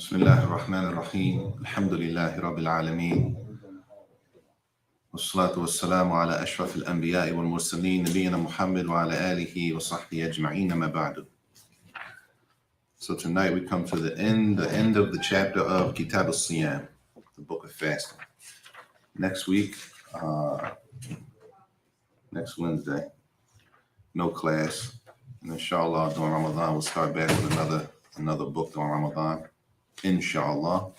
بسم الله الرحمن الرحيم الحمد لله رب العالمين والصلاة والسلام على أشرف الأنبياء والمرسلين نبينا محمد وعلى آله وصحبه أجمعين ما بعد. So tonight we come to the end of the chapter of Kitab al-Siyam, the book of fasting. Next week, next Wednesday, no class. And inshallah during Ramadan we'll start back with another book during Ramadan. Inshallah.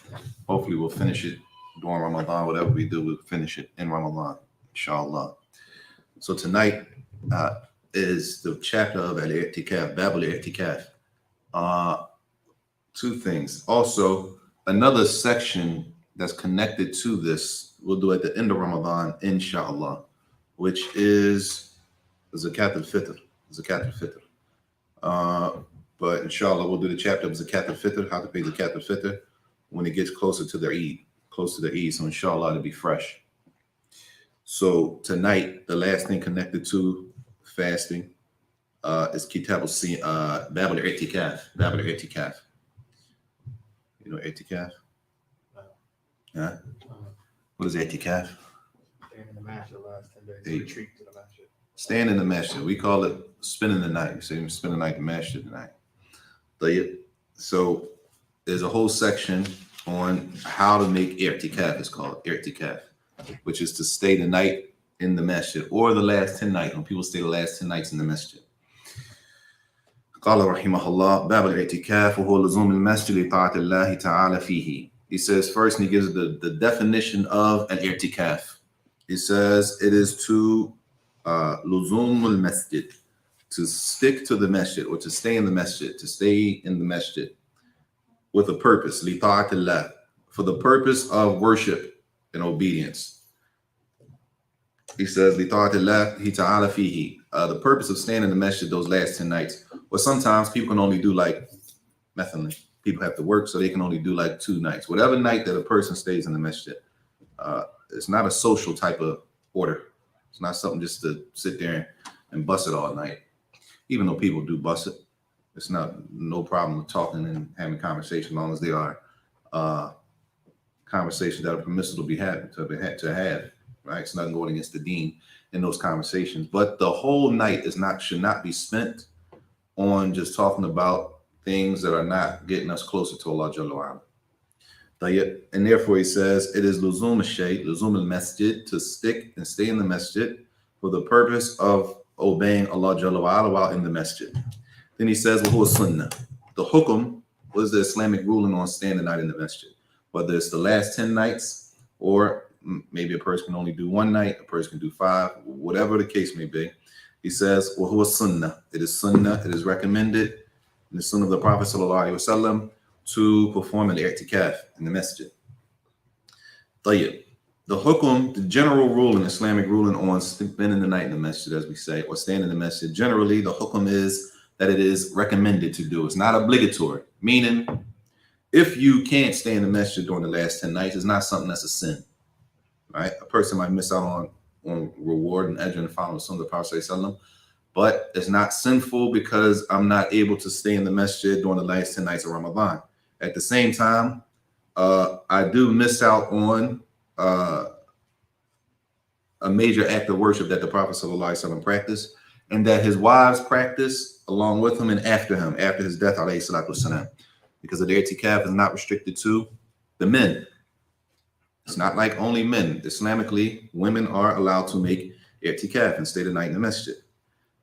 Hopefully we'll finish it during Ramadan. Whatever we do, we'll finish it in Ramadan. Inshallah. So tonight is the chapter of Al-I'tikaf, Bab al-I'tikaf. Two things. Also, another section that's connected to this, we'll do at the end of Ramadan, inshallah, which is Zakat al-Fitr. Zakat al-Fitr. But inshallah, we'll do the chapter of Zakat al-Fitr, how to pay Zakat al-Fitr when it gets closer to the Eid. So inshallah, it'll be fresh. So tonight, the last thing connected to fasting is Kitab al-Siyam, Bab al-I'tikaf. Bab al-I'tikaf. You know I'tikaf? Huh? What is I'tikaf? Staying in the masjid the last 10 days. Retreat to the masjid. Staying in the masjid. We call it spending the night. So you spend the night in the masjid tonight. So there's a whole section on how to make i'tikaf. It's called i'tikaf, which is to stay the night in the masjid or the last 10 nights, when people stay the last 10 nights in the masjid. قال رحمه الله باب الاعتكاف وهو لزوم المسجد لطاعة الله تعالى فيه. He says first, and he gives the definition of an i'tikaf. He says it is to لزوم المسجد, to stick to the masjid or to stay in the masjid, with a purpose, لطاعة الله, for the purpose of worship and obedience. He says لطاعة الله تعالى فيه, the purpose of staying in the masjid those last 10 nights. Or sometimes people can only do like methaline. People have to work, so they can only do like 2 nights. Whatever night that a person stays in the masjid, it's not a social type of order. It's not something just to sit there and bust it all night. Even though people do bust it, it's no problem with talking and having conversations, as long as they are conversations that are permissible to have, right? It's nothing going against the deen in those conversations. But the whole night should not be spent on just talking about things that are not getting us closer to Allah Jalla wa Ala. And therefore he says it is luzum al-shay, luzum al-masjid, to stick and stay in the masjid for the purpose of obeying Allah Jalla wa Ala while in the masjid. Then he says وَهُوَ sunnah. The hukum was the Islamic ruling on staying the night in the masjid. Whether it's the last 10 nights or maybe a person can only do 1 night, a person can do 5, whatever the case may be. He says وَهُوَ sunnah. It is sunnah, it is recommended in the sunnah of the Prophet sallallahu alaihi wasallam to perform an i'tikaf in the masjid. طيب. The hukum, the general rule in Islamic ruling on spending the night in the masjid, as we say, or staying in the masjid, generally the hukum is that it is recommended to do. It's not obligatory, meaning if you can't stay in the masjid during the last 10 nights, it's not something that's a sin, right? A person might miss out on reward and ajr and following some of the Prophet ﷺ, but it's not sinful because I'm not able to stay in the masjid during the last 10 nights of Ramadan. At the same time, I do miss out on a major act of worship that the Prophet ﷺ practiced, and that his wives practiced along with him and after his death, alayhi salatu wasalam. Because the i'tikaf is not restricted to the men. It's not like only men. Islamically, women are allowed to make i'tikaf and stay the night in the masjid.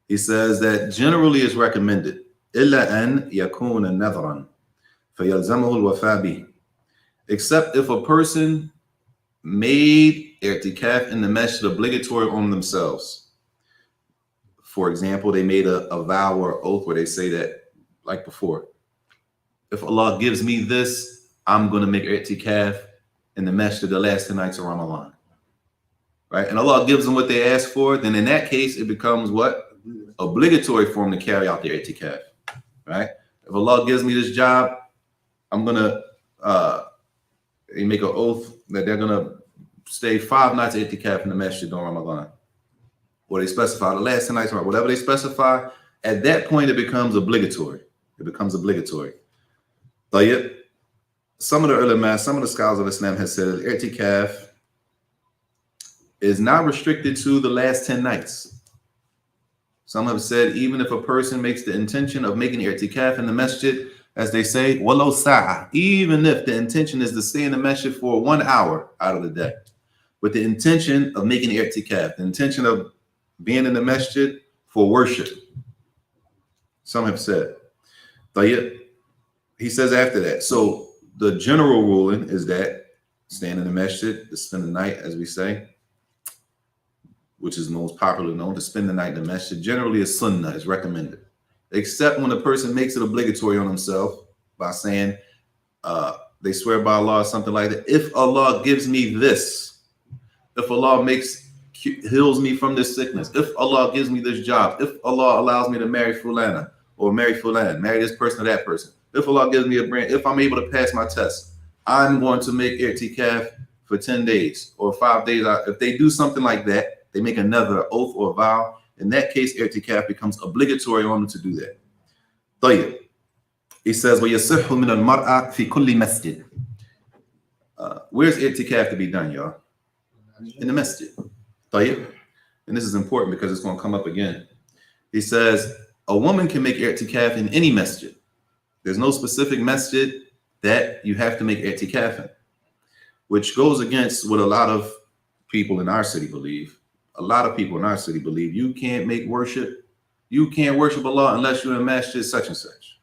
He says that generally is recommended. إِلَّا أَنْ يَكُونَ نَذْرًا فَيَلْزَمَهُ الْوَفَاء بِهِ. Except if a person made i'tikaf in the masjid obligatory on themselves. For example, they made a vow or oath where they say that, like before, if Allah gives me this, I'm going to make i'tikaf in the masjid the last 10 nights of Ramadan. Right? And Allah gives them what they ask for, then in that case, it becomes what? Obligatory for them to carry out their i'tikaf. Right? If Allah gives me this job, I'm going to make an oath that they're going to stay 5 nights of i'tikaf in the masjid during Ramadan. Or they specify the last 10 nights, or whatever they specify, at that point it becomes obligatory. It becomes obligatory. طيب. some of the ulama, some of the scholars of Islam have said that i'tikaf is not restricted to the last 10 nights. Some have said even if a person makes the intention of making i'tikaf in the masjid, as they say, walau sa'a, even if the intention is to stay in the masjid for 1 hour out of the day, with the intention of making i'tikaf, the intention of being in the masjid for worship. Some have said. He says after that, so the general ruling is that staying in the masjid, to spend the night, as we say, which is most popularly known, to spend the night in the masjid, generally is sunnah, is recommended. Except when a person makes it obligatory on himself by saying, they swear by Allah or something like that. If Allah gives me this, if Allah heals me from this sickness, if Allah gives me this job, if Allah allows me to marry fulana or marry fulan, marry this person or that person, if Allah gives me a brand, if I'm able to pass my test, I'm going to make i'tikaf for 10 days or 5 days. If they do something like that, they make another oath or vow. In that case, i'tikaf becomes obligatory on them to do that. طيب. He says, وَيَصِحُّ مِنَ الْمَرْأَةِ فِي كُلِّ مَسْجِدٍ. Where's i'tikaf to be done, y'all? In the masjid. طيب. And this is important because it's going to come up again. He says, a woman can make i'tikaf in any masjid. There's no specific masjid that you have to make i'tikaf in, which goes against what a lot of people in our city believe. A lot of people in our city believe you can't worship Allah unless you're in a masjid such and such.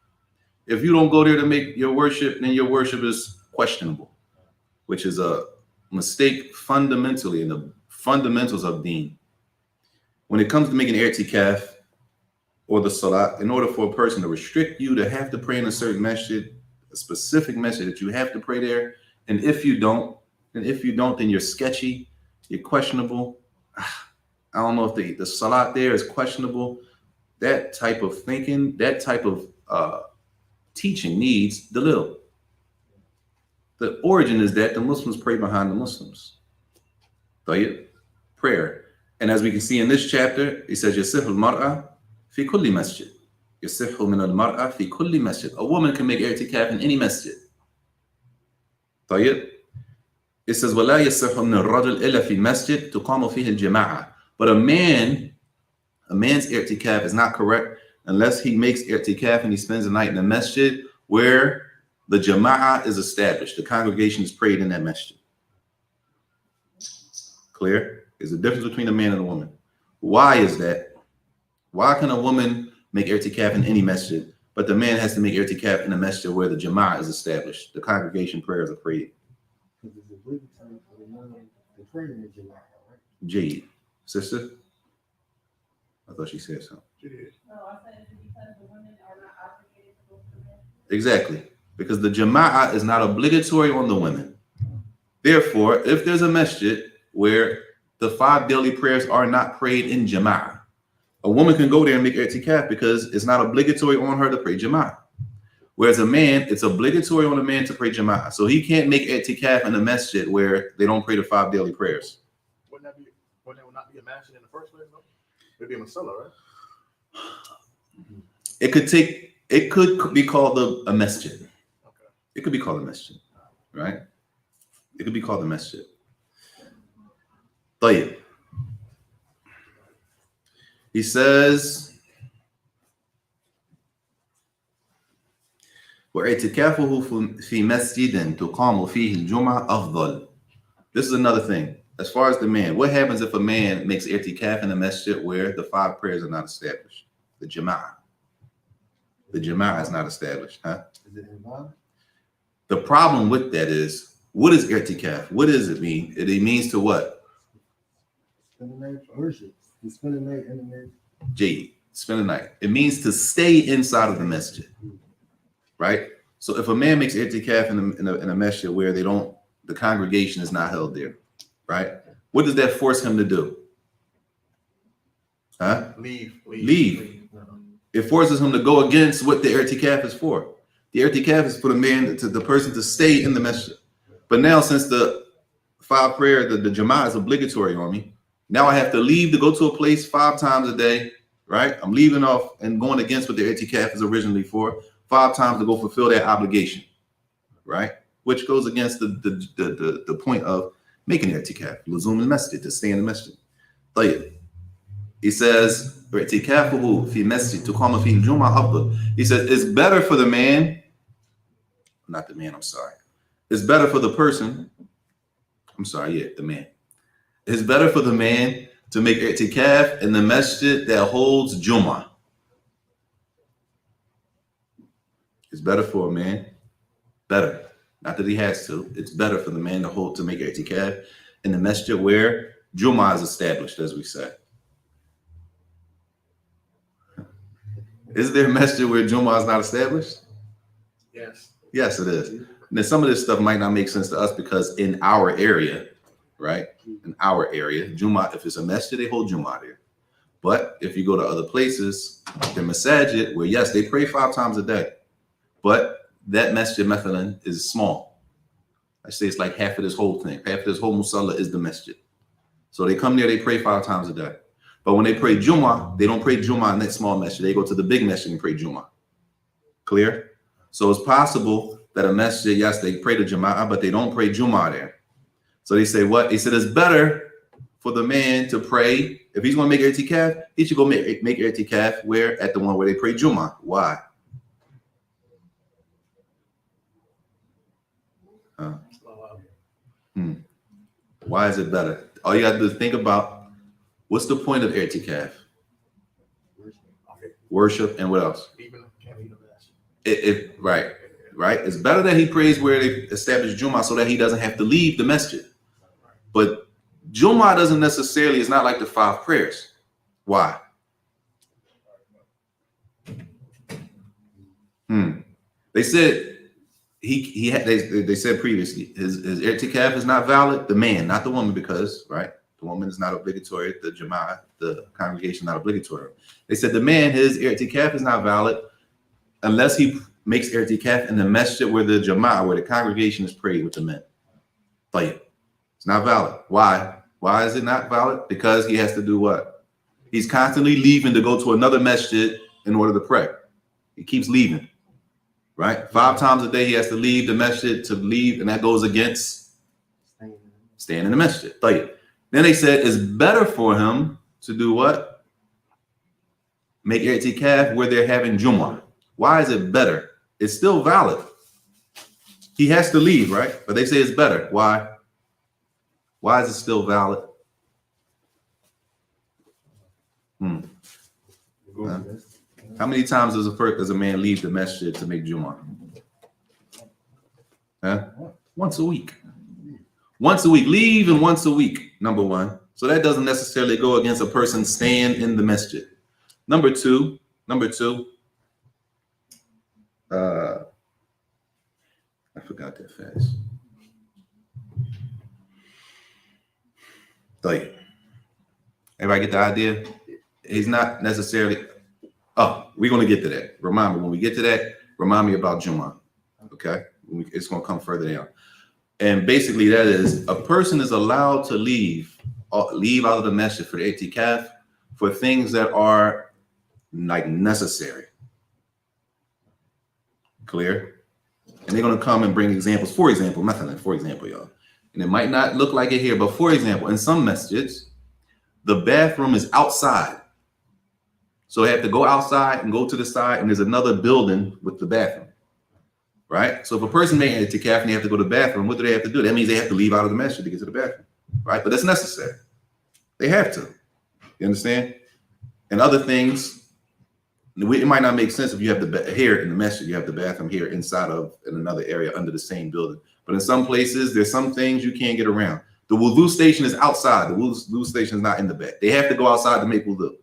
If you don't go there to make your worship, then your worship is questionable, which is a mistake fundamentally in the fundamentals of deen. When it comes to making i'tikaf or the salat, in order for a person to restrict you to have to pray in a certain masjid, a specific masjid that you have to pray there, and if you don't, then you're sketchy, you're questionable. I don't know if the salat there is questionable. That type of thinking, that type of teaching needs dalil. The origin is that the Muslims pray behind the Muslims. Prayer. And as we can see in this chapter, it says, يَصِحُّ الْمَرْأَةِ فِي كُلِّ مَسْجِدٍ. يَصِحُّ مِنَ الْمَرْأَةِ فِي كُلِّ مَسْجِدٍ. A woman can make i'tikaf in any masjid. It says, وَلَا يَصِحُّ مِنَ الرَّجُلِ إِلَّا فِي مَسْجِدٍ تُقَامُ فِيهِ الْجَمَاعَةِ. But a man's i'tikaf is not correct unless he makes i'tikaf and he spends the night in a masjid where the jama'ah is established. The congregation is prayed in that masjid. Clear? There's a difference between a man and a woman. Why is that? Why can a woman make i'tikaf in any masjid, but the man has to make i'tikaf in a masjid where the jama'ah is established? The congregation prayers are prayed. Jade. Sister? I thought she said something. She did. No, I said it's because the women are not obligated to go to men. Exactly. Because the jama'ah is not obligatory on the women. Therefore, if there's a masjid where the 5 daily prayers are not prayed in jama'ah, a woman can go there and make i'tikaf because it's not obligatory on her to pray jama'ah. Whereas a man, it's obligatory on a man to pray jama'ah. So he can't make i'tikaf in a masjid where they don't pray the 5 daily prayers. Wouldn't that not be a masjid in the first place, though? It'd be a masala, right? It could be called a masjid. Okay. It could be called a masjid, right? It could be called a masjid. طيب. He says, وَاعْتِكَافُهُ فِي مَسْجِدٍ تُقَامُ فِيهِ الْجُمْعَةِ أَفْضَلُ. This is another thing. As far as the man, what happens if a man makes i'tikaf in a masjid where the 5 prayers are not established? The jama'ah. The jama'ah is not established, huh? Is it involved? The problem with that is, what is i'tikaf? What does it mean? It means to what? Spend the night for worship. You spend the night in the masjid. Jade, spend the night. It means to stay inside of the masjid, right? So if a man makes i'tikaf in a masjid where the congregation is not held there, right? What does that force him to do? Huh? Leave. No. It forces him to go against what the i'tikaf is for. The i'tikaf is for the person to stay in the masjid. But now, since the 5 prayer, the jama'ah is obligatory on me, now I have to leave to go to a place 5 times a day, right? I'm leaving off and going against what the i'tikaf is originally for, 5 times to go fulfill that obligation, right? which goes against the point of making i'tikaf, luzum al-masjid, to stay in the masjid. طيب. He says, اعتكافه في مسجد تقام فيه الجمعة أفضل. He says, it's better for the man, not the man, I'm sorry. It's better for the person, I'm sorry, yeah, the man. It's better for the man to make i'tikaf in the masjid that holds Jummah. It's better for a man, better. Not that he has to. It's better for the man to make i'tikaf in the masjid where Jummah is established, as we say. Is there a masjid where Jummah is not established? Yes. Yes, it is. Now, some of this stuff might not make sense to us because in our area, right? In our area, Jummah, if it's a masjid, they hold Jummah there. But if you go to other places, the masajid, where yes, they pray 5 times a day, but that masjid mathalan is small. I say it's like half of this whole thing. Half of this whole musalla is the masjid. So they come there, they pray 5 times a day. But when they pray Jummah, they don't pray Jummah in that small masjid. They go to the big masjid and pray Jummah. Clear? So it's possible that a masjid, yes, they pray the Jama'ah, but they don't pray Jummah there. So they say what? They said it's better for the man to pray. If he's going to make i'tikaf, he should go make i'tikaf where? At the one where they pray Jummah. Why? Why is it better? All you got to do is think about what's the point of i'tikaf? Worship and what else? Right. It's better that he prays where they establish Jummah so that he doesn't have to leave the masjid. But Jummah doesn't necessarily, it's not like the 5 prayers. Why? They said they said previously his i'tikaf is not valid, the man, not the woman, because right, the woman is not obligatory, the jama'ah, the congregation not obligatory. They said the man, his i'tikaf is not valid unless he makes i'tikaf in the masjid where the jama'ah, where the congregation is prayed with the men. طيب. It's not valid. Why? Why is it not valid? Because he has to do what? He's constantly leaving to go to another masjid in order to pray. He keeps leaving. Right? 5 times a day he has to leave the masjid to leave, and that goes against staying in the masjid. طيب. Then they said it's better for him to do what? Make i'tikaf where they're having Jummah. Why is it better? It's still valid. He has to leave, right? But they say it's better. Why? Why is it still valid? How many times does a man leave the masjid to make Jummah? Once a week. Once a week. Leave and once a week, number one. So that doesn't necessarily go against a person staying in the masjid. Number two, I forgot that fast. Everybody get the idea? He's not necessarily. Oh, we're going to get to that. Remind me when we get to that. Remind me about Jummah. Okay, it's going to come further down. And basically, that is a person is allowed to leave out of the masjid for the i'tikaf for things that are like necessary. Clear? And they're going to come and bring examples. For example, y'all. And it might not look like it here, but for example, in some masjids, the bathroom is outside. So they have to go outside and go to the side, and there's another building with the bathroom. Right? So if a person made it to calf and they have to go to the bathroom, what do they have to do? That means they have to leave out of the masjid to get to the bathroom. Right? But that's necessary. They have to. You understand? And other things, it might not make sense if you have the here in the masjid, you have the bathroom here inside of in another area under the same building. But in some places, there's some things you can't get around. The wudu station is outside. The wudu station is not in the back. They have to go outside to make wudu.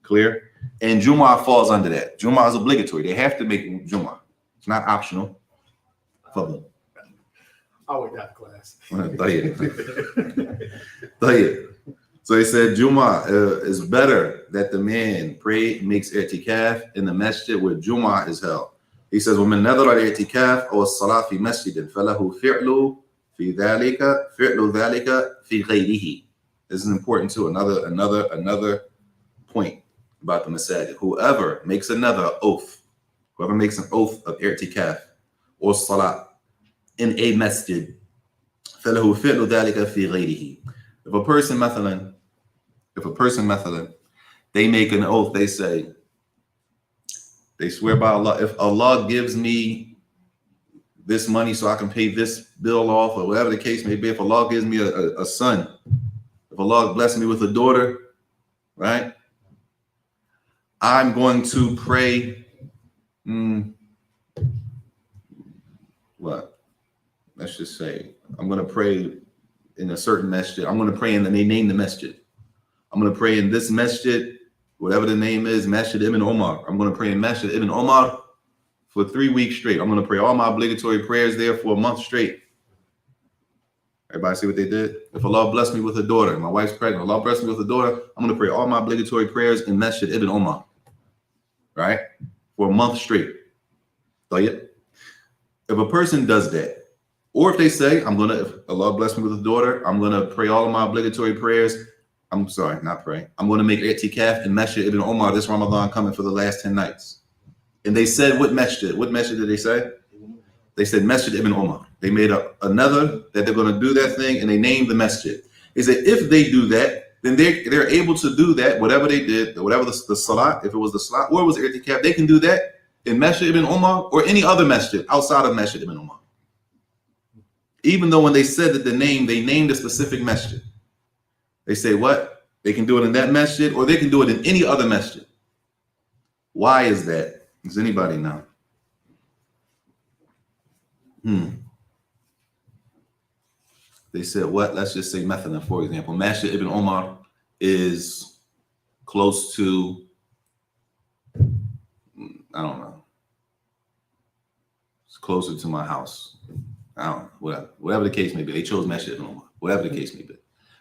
Clear? And Jummah falls under that. Jummah is obligatory. They have to make Jummah. It's not optional. Fadl. I went that class. So he said Jummah is better that the man makes i'tikaf in the masjid where Jummah is held. He says, وَمَنْ نَذَرَ الْإِعْتِكَافِ أَوْ الصَّلَاةِ فِي مَسْجِدٍ فَلَهُ فِعْلُ ذَلِكَ فِي غَيْرِهِ. This is important too. Another point about the masajid. Whoever makes an oath of i'tikaf or salat in a masjid, فَلَهُ فِعْلُ ذَلِكَ فِي غَيْرِهِ. If a person, مثلا, they make an oath, they say, they swear by Allah, if Allah gives me this money so I can pay this bill off, or whatever the case may be, if Allah gives me a son, if Allah blesses me with a daughter, right? I'm going to pray. What? Let's just say I'm going to pray in a certain masjid. I'm going to pray in, and they name the masjid. I'm going to pray in this masjid, whatever the name is, Masjid Ibn Omar. I'm going to pray in Masjid Ibn Omar for 3 weeks straight. I'm going to pray all my obligatory prayers there for a month straight. Everybody see what they did? If Allah bless me with a daughter, my wife's pregnant, Allah bless me with a daughter, I'm going to pray all my obligatory prayers in Masjid Ibn Omar, right? For a month straight. If a person does that, or if they say, if Allah bless me with a daughter, I'm going to pray all of my obligatory prayers. I'm sorry, not pray. I'm going to make i'tikaf in Masjid Ibn Omar this Ramadan coming for the last 10 nights. And they said, what masjid? What masjid did they say? They said Masjid Ibn Omar. They made up another that they're going to do that thing, and they named the masjid. They said if they do that, then they're able to do that, whatever they did, whatever the salat, if it was the salat or it was i'tikaf, they can do that in Masjid Ibn Omar or any other masjid outside of Masjid Ibn Omar. Even though when they said that they named a specific masjid. They say what? They can do it in that masjid, or they can do it in any other masjid. Why is that? Does anybody know? They said what? Let's just say Methalan, for example. Masjid Ibn Omar is close to, I don't know. It's closer to my house. I don't know. Whatever the case may be. They chose Masjid Ibn Omar. Whatever the case may be.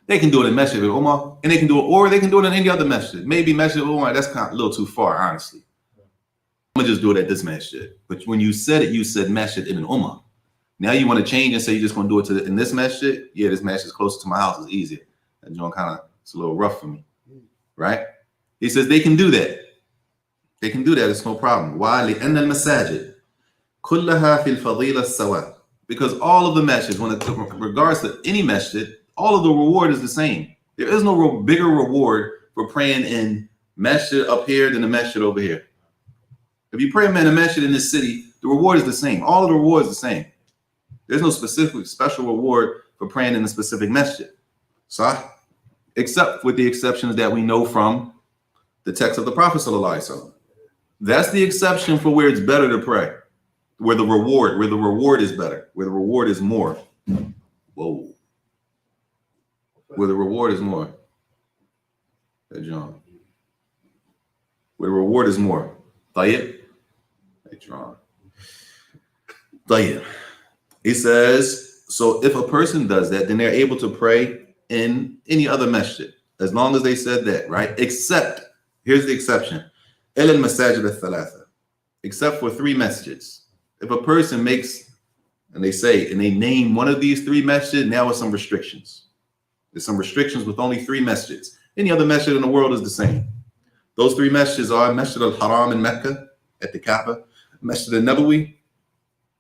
They can do it in Masjid Ibn Omar, and they can do it in any other masjid. Maybe Masjid Ibn Omar, that's kind of a little too far, honestly. I'm gonna just do it at this masjid. But when you said it, you said Masjid Ibn Omar. Now you want to change and say you're just gonna do it in this masjid? Yeah, this masjid is closer to my house. It's easier. That joint it's a little rough for me, right? He says they can do that. They can do that. It's no problem. Why? لأن المساجد كلها في الفضيلة السواء. Because all of the masjids, when it regards to any masjid, all of the reward is the same. There is no bigger reward for praying in masjid up here than the masjid over here. If you pray in a masjid in this city, the reward is the same. All of the reward is the same. There's no specific special reward for praying in a specific masjid. So, except with the exceptions that we know from the text of the Prophet ﷺ. That's the exception for where it's better to pray. Where the reward is better, where the reward is more. Whoa. Where the reward is more. Hey, John. Where the reward is more. Tayyib. Hey, John. Tayyib. He says, so if a person does that, then they're able to pray in any other masjid, as long as they said that, right? Except, here's the exception. إِلَى الْمَسَاجِدَ الثَّلَاثَةِ. Except for 3 masjids. If a person makes, and they name one of these 3 masjids, now with some restrictions. There's some restrictions with only 3 masjids. Any other masjid in the world is the same. Those 3 masjids are Masjid al-Haram in Mecca, at the Kaaba, Masjid al-Nabawi,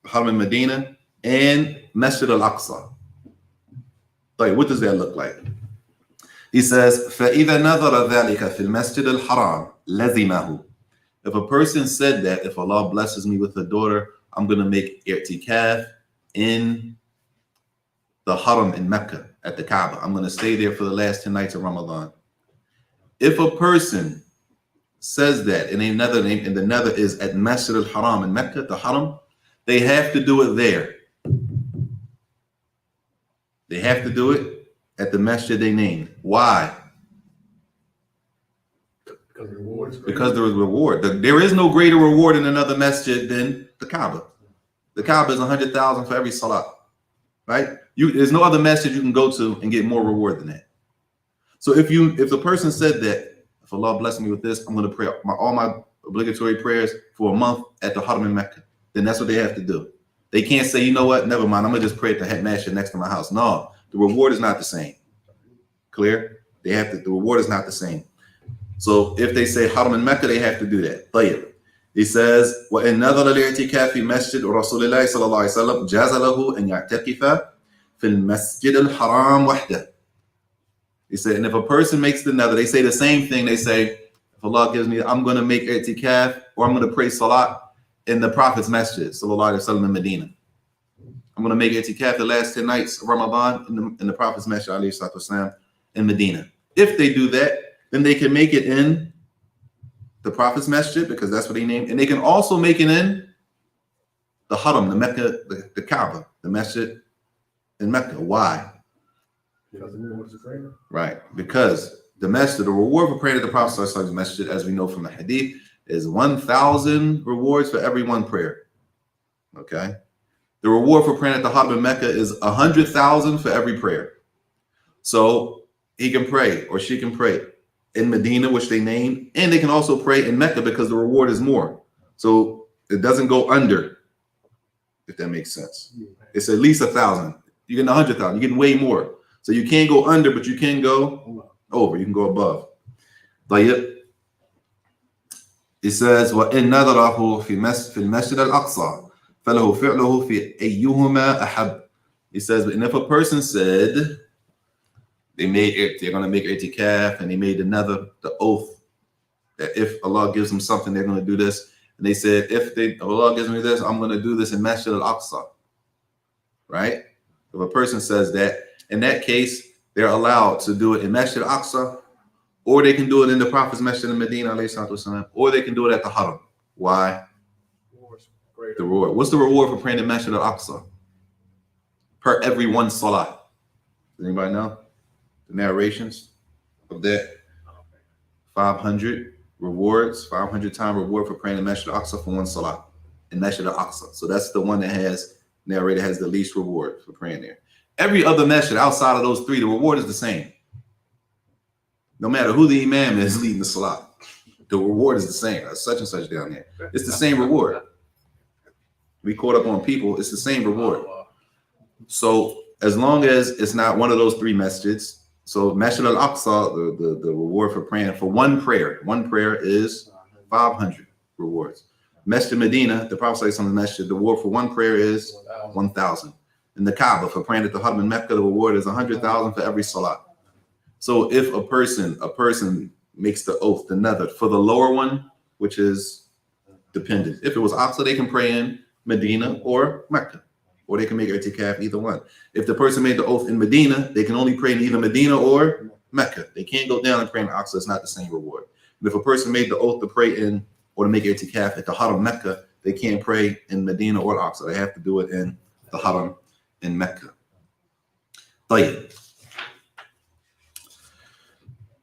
Haram in Medina, and Masjid al-Aqsa. Like, what does that look like? He says, فَإِذَا نَظَرَ ذَلِكَ فِي الْمَسْجِدِ الْحَرَامِ لَزِمَهُ. If a person said that, if Allah blesses me with a daughter, I'm going to make i'tikaf in the Haram in Mecca at the Kaaba. I'm going to stay there for the last 10 nights of Ramadan. If a person says that, and another name, and the nether is at Masjid al-Haram in Mecca, the Haram, they have to do it there. They have to do it at the masjid they named. Why? Because the reward is great. Because there is reward. There is no greater reward in another masjid than the Kaaba. The Kaaba is 100,000 for every salat, right? There's no other masjid you can go to and get more reward than that. So if the person said that, if Allah bless me with this, I'm going to pray all my obligatory prayers for a month at the Haram in Mecca, then that's what they have to do. They can't say, you know what, never mind, I'm going to just pray at the head masjid next to my house. No, the reward is not the same. Clear? The reward is not the same. So if they say Haram in Mecca, they have to do that. Tayyib. He says, وَإِنْ نَظَرَ الاعتكاف في مسجد رسول الله صلى الله عليه وسلم جاز له أن يعتكف في المسجد الحرام وحده. He said, and if a person makes the nether, they say the same thing. They say, if Allah gives me, I'm going to make i'tikaf or I'm going to pray salat in the Prophet's masjid, sallallahu alaihi wasallam, in Medina. I'm going to make i'tikaf the last 10 nights of Ramadan in the Prophet's masjid, alayhi salatu wasalam, in Medina. If they do that, then they can make it in the Prophet's masjid, because that's what they named. And they can also make it in the Haram, the Mecca, the Kaaba, the masjid in Mecca. Why? Because of what's the prayer? Right, because the masjid, the reward for praying at the Prophet's masjid, as we know from the hadith, is 1,000 rewards for every one prayer. Okay? The reward for praying at the Haram in Mecca is 100,000 for every prayer. So he can pray or she can pray in Medina, which they named, and they can also pray in Mecca because the reward is more. So it doesn't go under, if that makes sense. It's at least 1,000. You're getting 100,000. You're getting way more. So you can't go under, but you can go over. You can go above. طيب. It says, وَإِنْ نَظَرَهُ في المسجد الأقصى فَلَهُ فِعْلُهُ في أيهما أحب. He says, and if a person said they're going to make i'tikaf and they made the oath that if Allah gives them something, they're going to do this. And they said, if Allah gives me this, I'm going to do this in Masjid al-Aqsa. Right? If a person says that, in that case, they're allowed to do it in Masjid al-Aqsa, or they can do it in the Prophet's Masjid in Medina, or they can do it at the Haram. Why? The reward. What's the reward for praying in Masjid al-Aqsa? Per every one salah. Does anybody know the narrations of that? 500 rewards, 500 time reward for praying in Masjid al-Aqsa for one salah in Masjid al-Aqsa. So that's the one that has narrated has the least reward for praying there. Every other masjid outside of those three, the reward is the same. No matter who the imam is leading the salah, the reward is the same. Such and such down there. It's the same reward. We caught up on people, it's the same reward. So as long as it's not one of those three masjids, so Masjid al-Aqsa, the reward for praying for one prayer is 500 rewards. Masjid Medina, the Prophet says on the masjid, the reward for one prayer is 1,000. In the Kaaba, for praying at the Haram in Mecca, the reward is 100,000 for every salah. So if a person makes the oath, the nether, for the lower one, which is dependent. If it was Aqsa, they can pray in Medina or Mecca, or they can make i'tikaf, either one. If the person made the oath in Medina, they can only pray in either Medina or Mecca. They can't go down and pray in Aqsa. It's not the same reward. But if a person made the oath to pray in or to make i'tikaf at the Haram Mecca, they can't pray in Medina or Aqsa. They have to do it in the Haram in Mecca. طيب.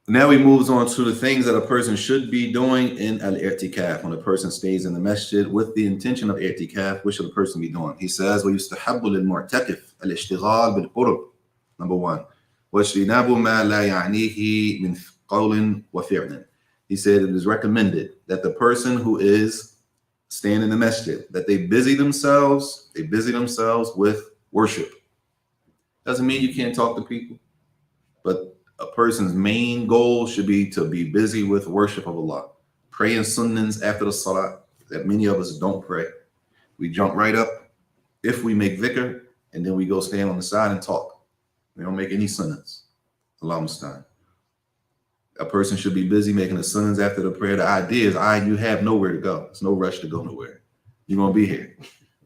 Now he moves on to the things that a person should be doing in al-i'tikaf. When a person stays in the masjid with the intention of i'tikaf, what should a person be doing? He says, وَيُسْتَحَبُّ لِلْمُعْتَكِفِ الْإِشْتِغَالِ بِالْقُرْبِ. Number one. وَاجْتِنَابُ مَا لَا يَعْنِيهِ مِنْ قَوْلٍ وَفِعْلٍ. He said it is recommended that the person who is staying in the masjid, that they busy themselves with worship. Doesn't mean you can't talk to people, but a person's main goal should be to be busy with worship of Allah. Praying sunnahs after the salah that many of us don't pray. We jump right up if we make dhikr, and then we go stand on the side and talk. We don't make any sunnahs. Allah musta'an. A person should be busy making the sunnahs after the prayer. The idea is, you have nowhere to go. It's no rush to go nowhere. You're going to be here.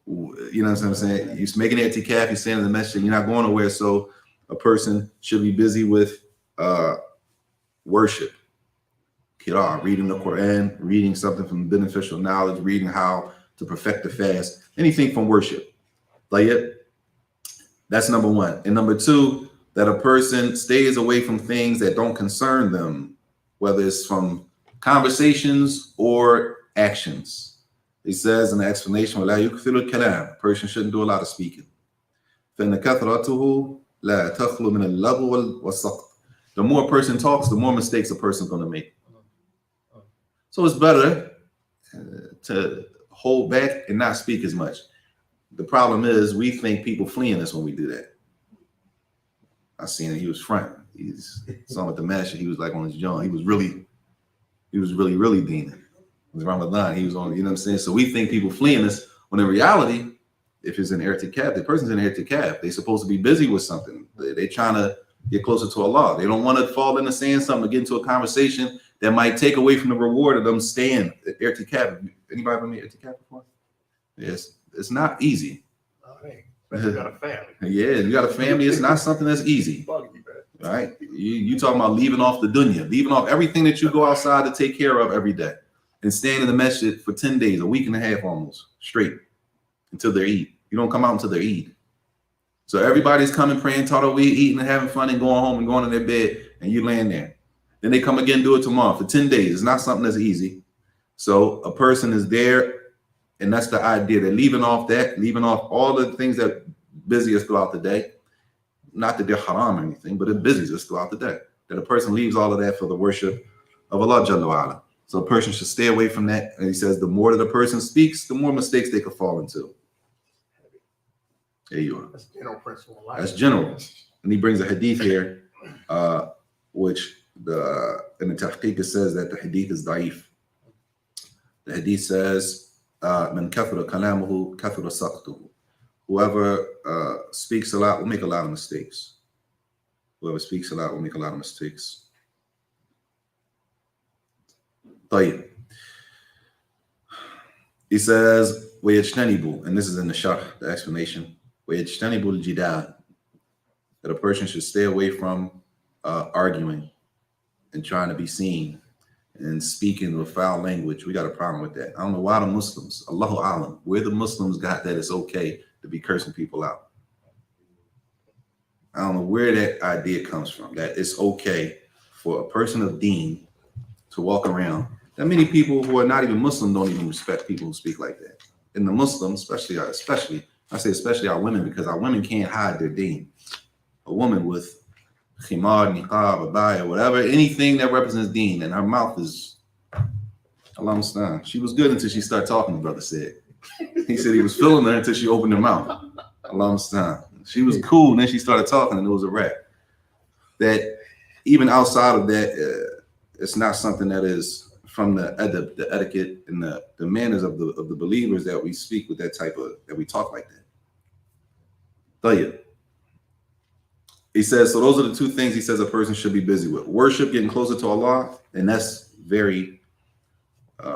You know what I'm saying? You're making i'tikaf, you're standing in the masjid, you're not going nowhere. So a person should be busy with worship, qira'ah, reading the Quran, reading something from beneficial knowledge, reading how to perfect the fast, anything from worship. That's number one. And number two, that a person stays away from things that don't concern them, whether it's from conversations or actions. He says in the explanation, وَلَا يُكْثِرُ الْكَلَامِ. A person shouldn't do a lot of speaking. فَإِنَّ كَثْرَتُهُ لَا تَخْلُ مِنَ اللَّغْوِ وَالسَّقْطِ. The more a person talks, the more mistakes a person's going to make. So it's better to hold back and not speak as much. The problem is we think people fleeing us when we do that. I seen it. He was front. He's someone at the masjid. He was like on his jaw. He was really deaning. was Ramadan. He was on, you know what I'm saying? So we think people fleeing us, when in reality, if it's an i'tikaf, the person's in i'tikaf. They're supposed to be busy with something. They're trying to get closer to Allah. They don't want to fall into saying something or get into a conversation that might take away from the reward of them staying at i'tikaf. Anybody ever made i'tikaf before? Yes, it's not easy. Oh, hey, you got a family. Yeah, you got a family. It's not something that's easy. Right? You talking about leaving off the dunya, leaving off everything that you go outside to take care of every day, and staying in the masjid for 10 days, a week and a half almost straight until their Eid. You don't come out until their Eid. So everybody's coming, praying, Tarawih, eating and having fun and going home and going to their bed, and you laying there. Then they come again, do it tomorrow for 10 days. It's not something that's easy. So a person is there, and that's the idea. They're leaving off all the things that busy us throughout the day. Not that they're haram or anything, but it busies us throughout the day. That a person leaves all of that for the worship of Allah Jalla wa'ala. So a person should stay away from that. And he says the more that a person speaks, the more mistakes they could fall into. There you are. That's general principle of life. That's general. And he brings a hadith here, which in the tahqiq it says that the hadith is da'if. The hadith says, "Man kathura kalamuhu kathura saqtuhu." Whoever speaks a lot will make a lot of mistakes. Whoever speaks a lot will make a lot of mistakes. طيب. He says, وَيَجْتَنِبُ, and this is in the sharh, the explanation, وَيَجْتَنِبُ الْجِدَالِ, that a person should stay away from arguing and trying to be seen and speaking with foul language. We got a problem with that. I don't know why the Muslims, Allahu Alam, where the Muslims got that it's okay to be cursing people out. I don't know where that idea comes from, that it's okay for a person of deen to walk around. That many people who are not even Muslim don't even respect people who speak like that. And the Muslims, especially I say especially our women, because our women can't hide their deen. A woman with khimar, niqab, abaya, whatever, anything that represents deen, and her mouth is, Allah Mustaan. She was good until she started talking, the brother said. He said he was feeling her until she opened her mouth. Allah Mustaan. She was cool, and then she started talking, and it was a wrap. That even outside of that, it's not something that is from the adab, the etiquette, and the manners of the believers that we speak with that type of, that we talk like that. Tayyib. He says, so those are the two things he says a person should be busy with. Worship, getting closer to Allah, and that's very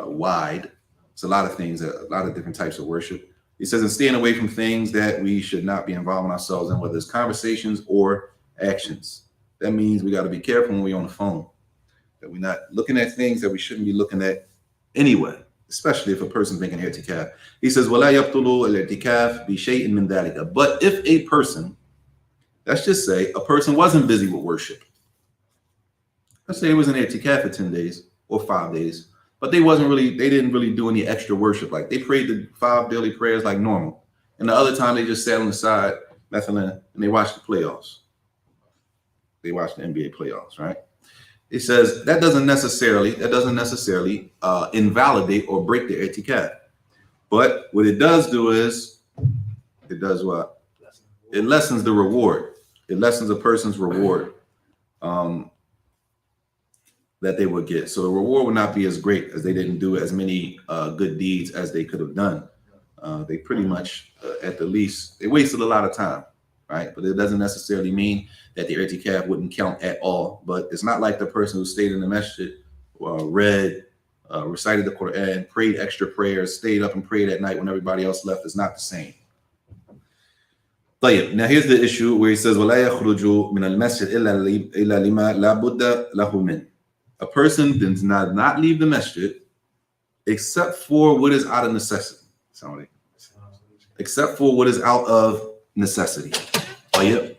wide. It's a lot of things, a lot of different types of worship. He says, and staying away from things that we should not be involving ourselves in, whether it's conversations or actions. That means we got to be careful when we're on the phone, that we're not looking at things that we shouldn't be looking at anyway, especially if a person's making i'tikaf. He says, وَلَا يَبْطُلُ الْإِعْتِكَافِ بِشَيْءٍ مِّن ذَلِكَ. But if a person, let's just say a person wasn't busy with worship. Let's say it was an i'tikaf for 10 days or 5 days, but they didn't really do any extra worship. Like they prayed the 5 daily prayers like normal. And the other time they just sat on the side, and they watched the playoffs. They watched the NBA playoffs, right? It says that doesn't necessarily invalidate or break the i'tikaf. But what it does do is, it does what? It lessens the reward. It lessens a person's reward that they would get. So the reward would not be as great as they didn't do as many good deeds as they could have done. They pretty much, at the least, they wasted a lot of time, right? But it doesn't necessarily mean that the i'tikaf wouldn't count at all. But it's not like the person who stayed in the masjid, recited the Quran, prayed extra prayers, stayed up and prayed at night when everybody else left. It's not the same. طيب. Now here's the issue where he says, وَلَا يَخْرُجُ مِنَ الْمَسْجِدِ إِلَّا لِمَا لَا بُدَّ لَهُ مِنْ. A person does not leave the masjid except for what is out of necessity. Except for what is out of necessity. طيب.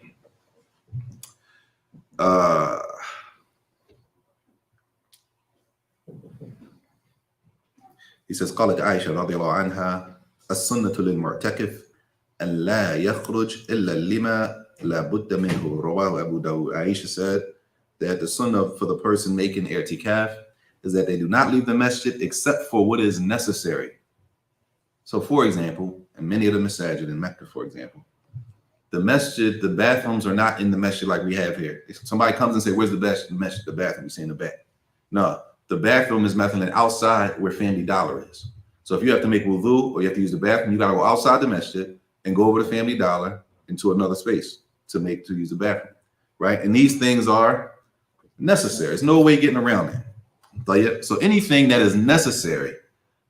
He says, قالت عائشة رضي الله عنها السنة للمعتكف أن لا يخرج إلا لما لا بد منه. رواه أبو داود. Aisha said that the sunnah for the person making i'tikaf is that they do not leave the masjid except for what is necessary. So for example, in many of the masajid in Mecca, for example, the masjid, the bathrooms are not in the masjid like we have here. If somebody comes and say, where's the masjid? The bathroom, you say in the back. No, the bathroom is مثلا outside where Family Dollar is. So if you have to make wudu or you have to use the bathroom, you got to go outside the masjid and go over to Family Dollar into another space to use the bathroom, right? And these things are necessary. There's no way getting around it. So anything that is necessary,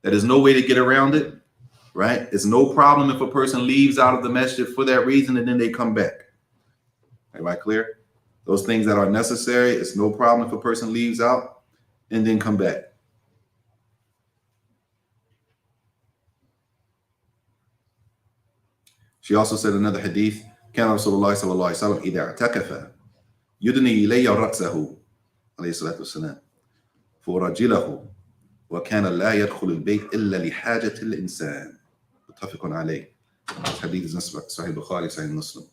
that is no way to get around it, right? It's no problem if a person leaves out of the masjid for that reason and then they come back. Everybody clear? Those things that are necessary, it's no problem if a person leaves out and then come back. She also said another hadith, كان رسول الله صلى الله عليه وسلم إذا اعتكف يدني إلي رأسه عليه الصلاة والسلام فرجله وكان لا يدخل البيت إلا لحاجة الإنسان متفق عليه. Hadith is in Sahih Bukhari, Sahih Muslim.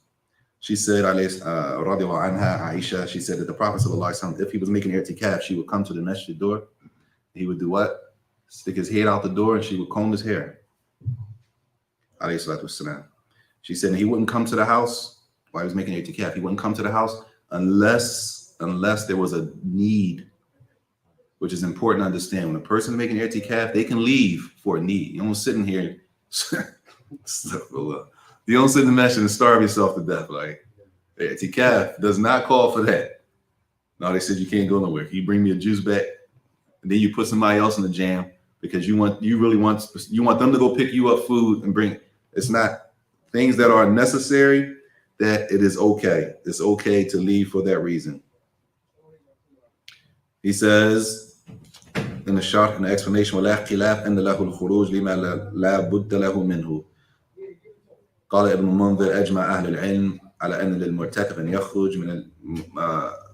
She said, radiallahu anha, Aisha, she said that the Prophet sallallahu alaihi wasallam, if he was making i'tikaf, she would come to the masjid door. He would do what? Stick his head out the door and she would comb his hair. Alayhi salatu wasalam. She said he wouldn't come to the house while he was making i'tikaf. He wouldn't come to the house unless there was a need, which is important to understand. When a person is making i'tikaf, they can leave for a need. You don't sit in here. You don't sit in the masjid and starve yourself to death. Like, i'tikaf does not call for that. No, they said you can't go nowhere. You bring me a juice back, and then you put somebody else in the jam because you want them to go pick you up food and bring. It's not things that are necessary that it is okay. It's okay to leave for that reason. He says in the sharh, in the explanation, ولا اختلاف أن له الخروج لما لا بد له منه. قال ابن منذر أجمع أهل العلم على أن للمعتكف أن يخرج من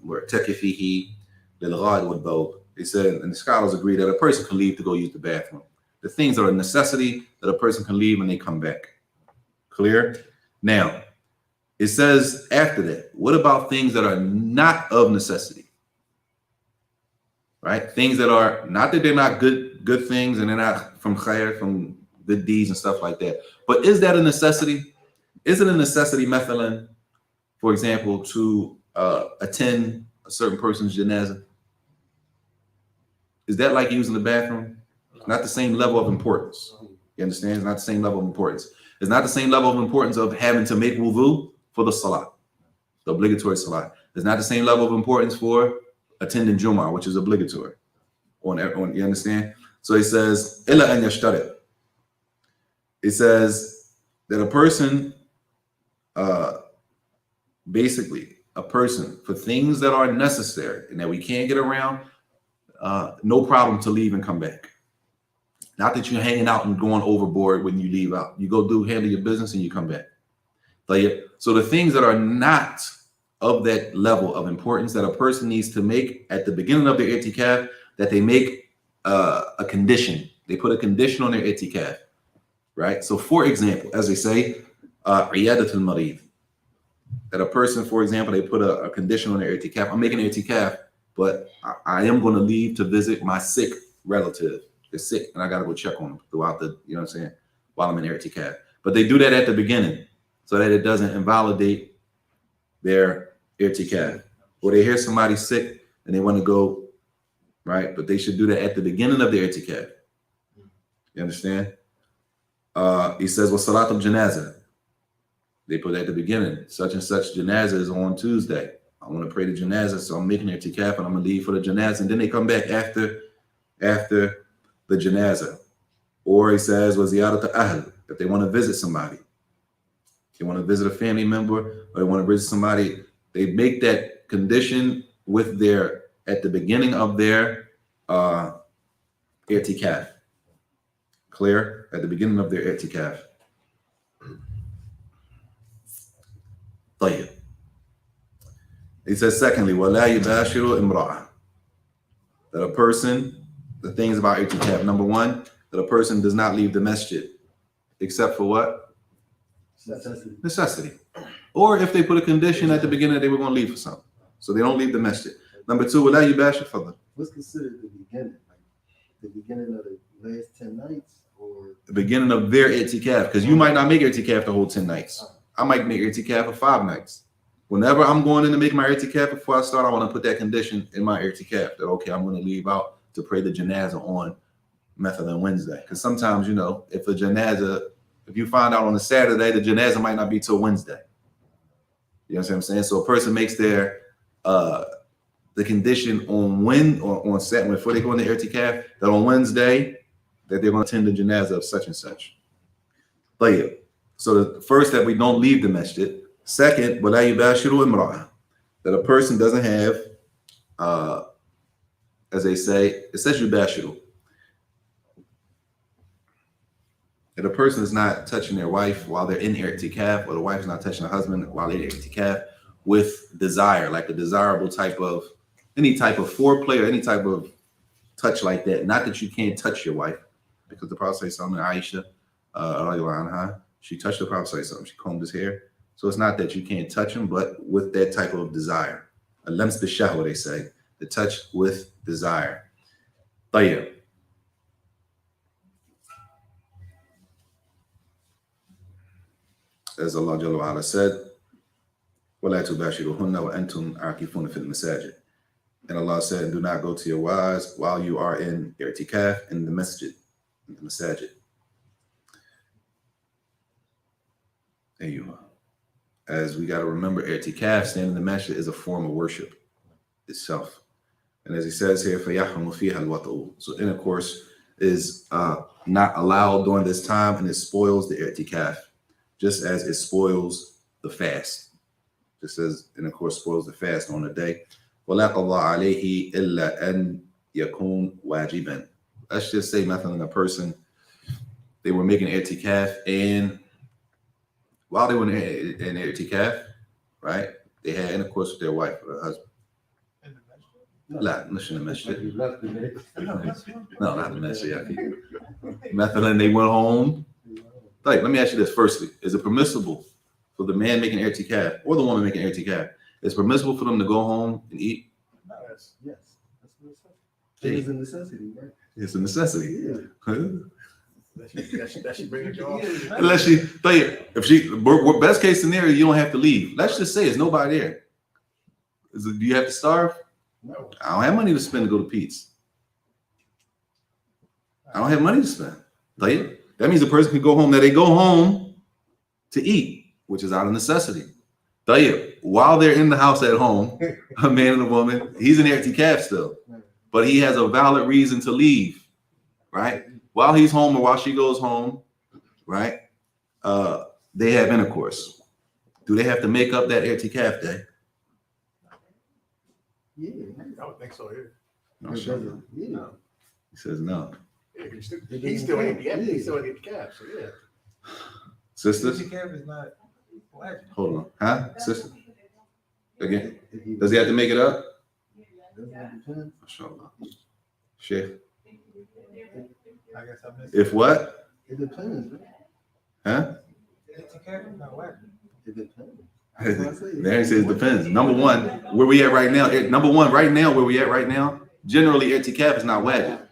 معتكفه للغائط والبول. He said, and the scholars agree that a person can leave to go use the bathroom. The things that are a necessity that a person can leave when they come back. Clear? Now, it says after that, what about things that are not of necessity? Right? Things that are not that they're not good things and they're not from khair, from good deeds and stuff like that. But is that a necessity? Is it a necessity, mathalan, for example, to attend a certain person's janazah? Is that like using the bathroom? Not the same level of importance. You understand? It's not the same level of importance. It's not the same level of importance of having to make wudu for the salah, the obligatory salah. It's not the same level of importance for attending Jumu'ah, which is obligatory. On you understand? So he says, إِلَّا أَنْ يَشْتَرِطْ. It says that a person, basically, a person for things that are necessary and that we can't get around, no problem to leave and come back. Not that you're hanging out and going overboard when you leave out. You go handle your business and you come back. So the things that are not of that level of importance that a person needs to make at the beginning of their i'tikaf, that they make a condition. They put a condition on their i'tikaf, right? So for example, as they say, عيادة المريض, that a person, for example, they put a condition on their i'tikaf. I'm making an i'tikaf, but I am going to leave to visit my sick relative. They're sick, and I got to go check on them throughout the, you know what I'm saying, while I'm in i'tikaf. But they do that at the beginning so that it doesn't invalidate their i'tikaf. Or they hear somebody sick and they want to go, right? But they should do that at the beginning of their i'tikaf. You understand? He says, well, Salatul Janazah. They put at the beginning, such and such janazah is on Tuesday. I want to pray the janazah, so I'm making i'tikaf and I'm going to leave for the janazah. And then they come back after the janazah. Or he says, was ziyarat ahl, if they want to visit somebody. If they want to visit a family member or they want to visit somebody, they make that condition with their, at the beginning of their i'tikaf. Clear? At the beginning of their i'tikaf. طيب. He says, secondly, وَلَا يُبَاشِرُ إِمْرَأَةً, that a person, the things about i'tikaf, number one, that a person does not leave the masjid except for what? Necessity. Or if they put a condition at the beginning that they were going to leave for something. So they don't leave the masjid. Number two, وَلَا يُبَاشِرُ فَضْلًا. What's considered the beginning? Like the beginning of the last 10 nights? Or the beginning of their i'tikaf, because you might not make i'tikaf the whole 10 nights. I might make i'tikaf for 5 nights. Whenever I'm going in to make my i'tikaf before I start, I want to put that condition in my i'tikaf that, okay, I'm going to leave out to pray the janazah on Methalan Wednesday. Because sometimes, you know, if you find out on a Saturday, the janazah might not be till Wednesday. You know what I'm saying? So a person makes their the condition on Saturday before they go into i'tikaf that on Wednesday that they're going to attend the janazah of such and such. But yeah, so the first, that we don't leave the masjid. Second, وَلَا يُبَاشِرُ امْرَأَةً, that a person doesn't have, as they say, it says yubashiru, that a person is not touching their wife while they're in i'tikaf, or the wife is not touching her husband while they're in i'tikaf with desire, like a desirable type of, any type of foreplay or any type of touch like that. Not that you can't touch your wife, because the Prophet says something, Aisha, she touched the Prophet says something, she combed his hair. So it's not that you can't touch him, but with that type of desire. Lams bishahwa, they say, the touch with desire. Tayyib. As Allah Jalla wa Ala said, وَلَا تُبَاشِرُهُنَّ وَأَنْتُمْ عَاكِفُونَ فِي الْمَسَاجِدِ. And Allah said, do not go to your wives while you are in i'tikaf in the masjid, in the masajid. There you are. As we got to remember, i'tikaf, standing in the masjid, is a form of worship itself. And as he says here, فَيَحْرُمُ فِيهَا الْوَطْءُ. So intercourse is not allowed during this time, and it spoils the i'tikaf, just as it spoils the fast. Just as intercourse spoils the fast on a day. وَلَا قَضَى عَلَيْهِ إِلَّا أَنْ يَكُونَ وَاجِبًا. Let's just say nothing, a person, they were making i'tikaf, and while they were in i'tikaf, right, they had intercourse with their wife or their husband. Not in the masjid. No, not in the masjid. Methalan, they went home. Like, let me ask you this firstly. Is it permissible for the man making i'tikaf or the woman making i'tikaf? It's permissible for them to go home and eat? Yes. It is a necessity, right? It's a necessity. Yeah. That she bring it to all. Unless best case scenario, you don't have to leave. Let's just say there's nobody there. Do you have to starve? No. I don't have money to spend to go to Pete's. I don't have money to spend. That means the person can go home. Now they go home to eat, which is out of necessity. While they're in the house at home, a man and a woman, he's in i'tikaf still, but he has a valid reason to leave, right? While he's home or while she goes home, right? They have intercourse. Do they have to make up that i'tikaf day? Yeah. I would think so, yeah. No, sure. Yeah. He says no. Yeah, he's still in the calf, so yeah. Sisters, I'tikaf is not black. hold on. Huh? Sister? Again? Does he have to make it up? Mashallah. Sheikh. I guess I missed If what? It depends, right? Huh? I'tikaf is not black. It depends. There he says it depends. Number one, where we at right now? Where we at right now? Generally, i'tikaf is not wajib.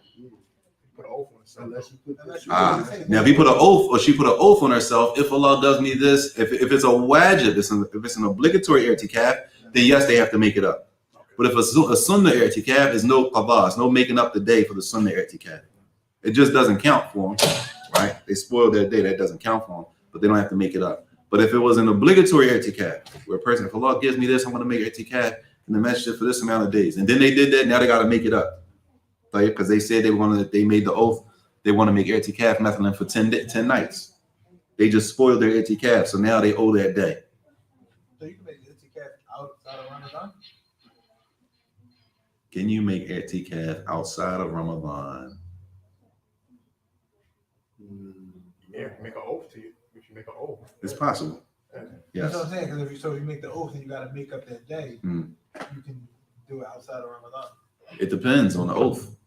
Put an oath on himself. Unless you put Now, if he put an oath, or she put an oath on herself, if Allah does me this, if it's a wajib, if it's an obligatory i'tikaf, then yes, they have to make it up. But if a sunnah i'tikaf is no qada, it's no making up the day for the sunnah i'tikaf. It just doesn't count for them, right? They spoiled their day. That doesn't count for them, but they don't have to make it up. But if it was an obligatory i'tikaf, where a person, if Allah gives me this, I'm going to make i'tikaf in the masjid for this amount of days, and then they did that, now they got to make it up, because they said they made the oath, they want to make i'tikaf Methalan for 10 nights. They just spoiled their i'tikaf, so now they owe that day. So you can make i'tikaf outside of Ramadan? Can you make i'tikaf outside of Ramadan? Yeah, make an oath to you. If you make an oath. It's possible. Yes. That's what I'm saying, because if you make the oath and you got to make up that day, Mm. you can do it outside of Ramadan. It depends on the oath.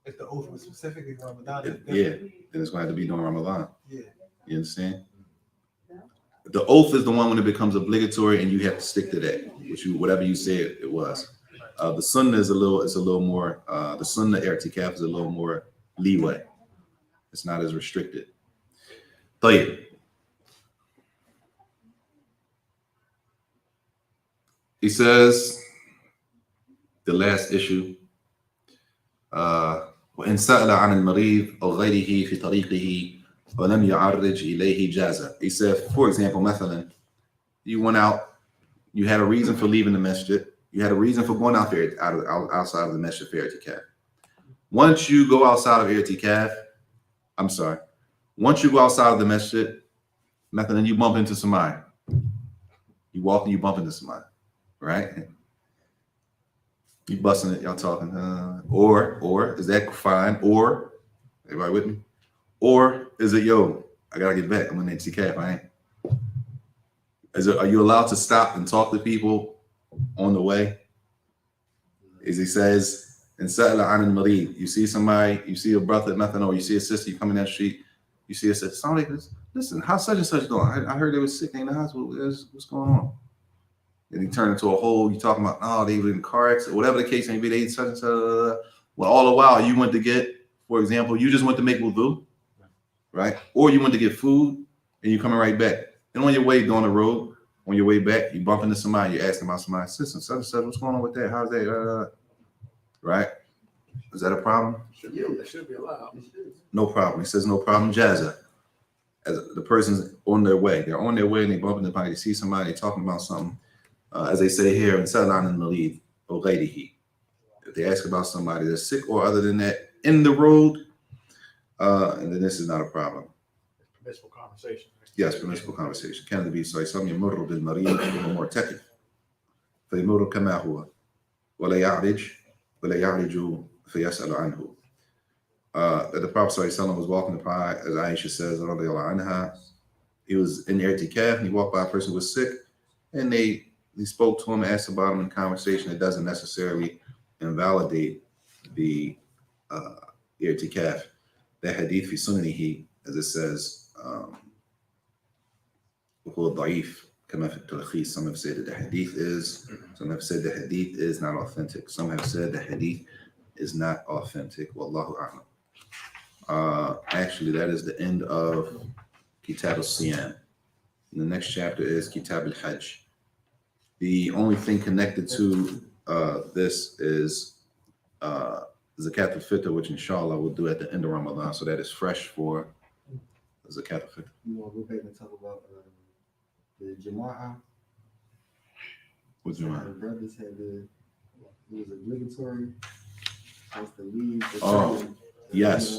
If the oath was specifically Ramadan, it's Yeah, different. then it's going to have to be during Ramadan. Yeah. You understand? The oath is the one when it becomes obligatory and you have to stick to that, whatever you said it was. The sunnah is a little more. The sunnah i'tikaf is a little more leeway. It's not as restricted. طيب. He says the last issue وإن سأل عن المريض أو غيره في طريقه ولم يعرج إليه جازة. He said, for example, مثلا, you went out, you had a reason for leaving the masjid, you had a reason for going out there outside of the masjid for i'tikaf. Once you go outside of i'tikaf, once you go outside of the masjid, مثلا, you bump into somebody. You walk and you bump into somebody, right? You busting it, y'all talking, or is that fine? Or, everybody with me? Or is it, yo, I gotta get back, I'm in i'tikaf, I ain't. Are you allowed to stop and talk to people on the way? As he says, in Sa'ala an al-Marid, you see somebody, you see a brother, nothing, or you see a sister, you come in that street, you see a sister, listen, how's such and such doing? I heard they was sick, they in the hospital, what's going on? And he turned into a whole, you talking about, oh, they were in car accident, whatever the case may be, they such and such. Well, all the while you went to get, for example, you just went to make wudu, right? Or you went to get food and you coming right back. And on your way down the road, on your way back, you bump into somebody, you're asking about somebody's sister, such and such, what's going on with that? How's that? Right? Is that a problem? That should be allowed. No problem. He says no problem. Jaza. As the person's on their way, they're on their way and they bump into somebody, they see somebody talking about something. As they say here in Salan and Malid, or Ghayrihi. If they ask about somebody that's sick or other than that in the road, and then this is not a problem. Permissible conversation. Yes, permissible conversation. كان النبي صلى الله عليه وسلم يمر بالمريض وهو معتكف فيمر كما هو ولا يعرج فيسأل عنه. That the Prophet صلى الله عليه وسلم was walking by, as Aisha says, رضي الله عنها, he was in i'tikaf and he walked by a person who was sick, and he spoke to him, asked about him in conversation. It doesn't necessarily invalidate the i'tikaf. The hadith fi sunanihi, as it says, وهو ضعيف كما في التلخيص. Some have said that the hadith is, some have said the hadith is not authentic. Some have said the hadith is not authentic. Wallahu a'lam. Actually, that is the end of Kitab al-Siyam. The next chapter is Kitab al-Hajj. The only thing connected to this is Zakat al-Fitr, which inshallah we'll do at the end of Ramadan. So that is fresh for Zakat al-Fitr. You want to go back and talk about the Jama'ah? What's The Jama'ah? brothers had it was obligatory. Supposed to leave. Oh, yes.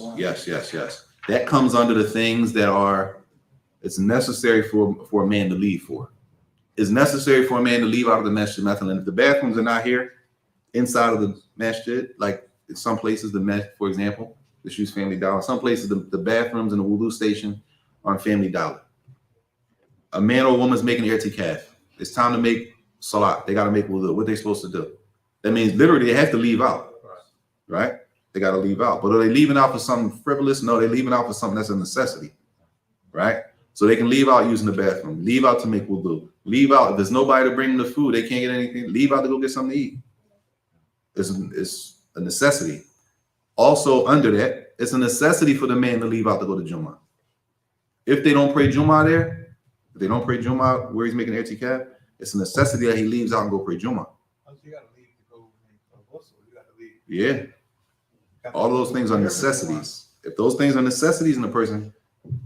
That comes under the things that are, it's necessary for a man to leave for. It's necessary for a man to leave out of the masjid. If the bathrooms are not here inside of the masjid, like in some places, the masjid, for example, the Shoes Family Dollar, some places the bathrooms and the wudu station are in Family Dollar. A man or a woman's making i'tikaf. It's time to make salat. They got to make wudu. What they supposed to do? That means literally they have to leave out, right? They got to leave out. But are they leaving out for something frivolous? No, they're leaving out for something that's a necessity, right? So they can leave out using the bathroom, leave out to make wudu, leave out. If there's nobody to bring them the food, they can't get anything, leave out to go get something to eat. It's a necessity. Also under that, it's a necessity for the man to leave out to go to Jummah. If they don't pray Jummah there, if they don't pray Jummah where he's making i'tikaf, it's a necessity that he leaves out and go pray Jummah. You gotta leave to go make ghusl. You gotta leave. Yeah. All those things are necessities. If those things are necessities, then the person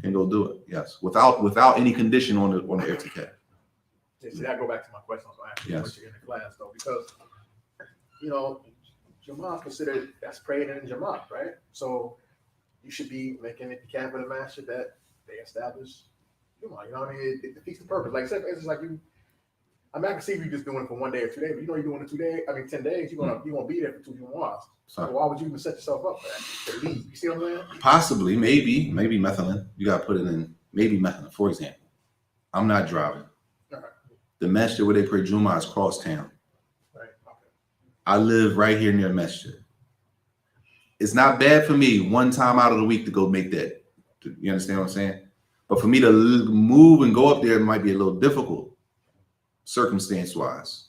can go do it. Yes, without any condition on the i'tikaf. See, I go back to my question I was asking Yes. once you're in the class though, because Jama'ah is considered that's praying in Jama'ah, right? So you should be making it the cap of the master that they established. Jama'ah, you know what I mean? It defeats the purpose. Like, say, for instance, like I can see if you just doing it for 1 day or 2 days, but you're doing it 2 days, 10 days, you're gonna be there for 2 Jumu'ahs. So why would you even set yourself up for that? To leave. You see what I'm saying? Possibly, maybe methylene. You gotta put it in, maybe methylene. For example, I'm not driving. All right. The masjid where they pray Jummah is cross town. Right. Okay. I live right here near masjid. It's not bad for me one time out of the week to go make that. You understand what I'm saying? But for me to move and go up there, it might be a little difficult, circumstance-wise.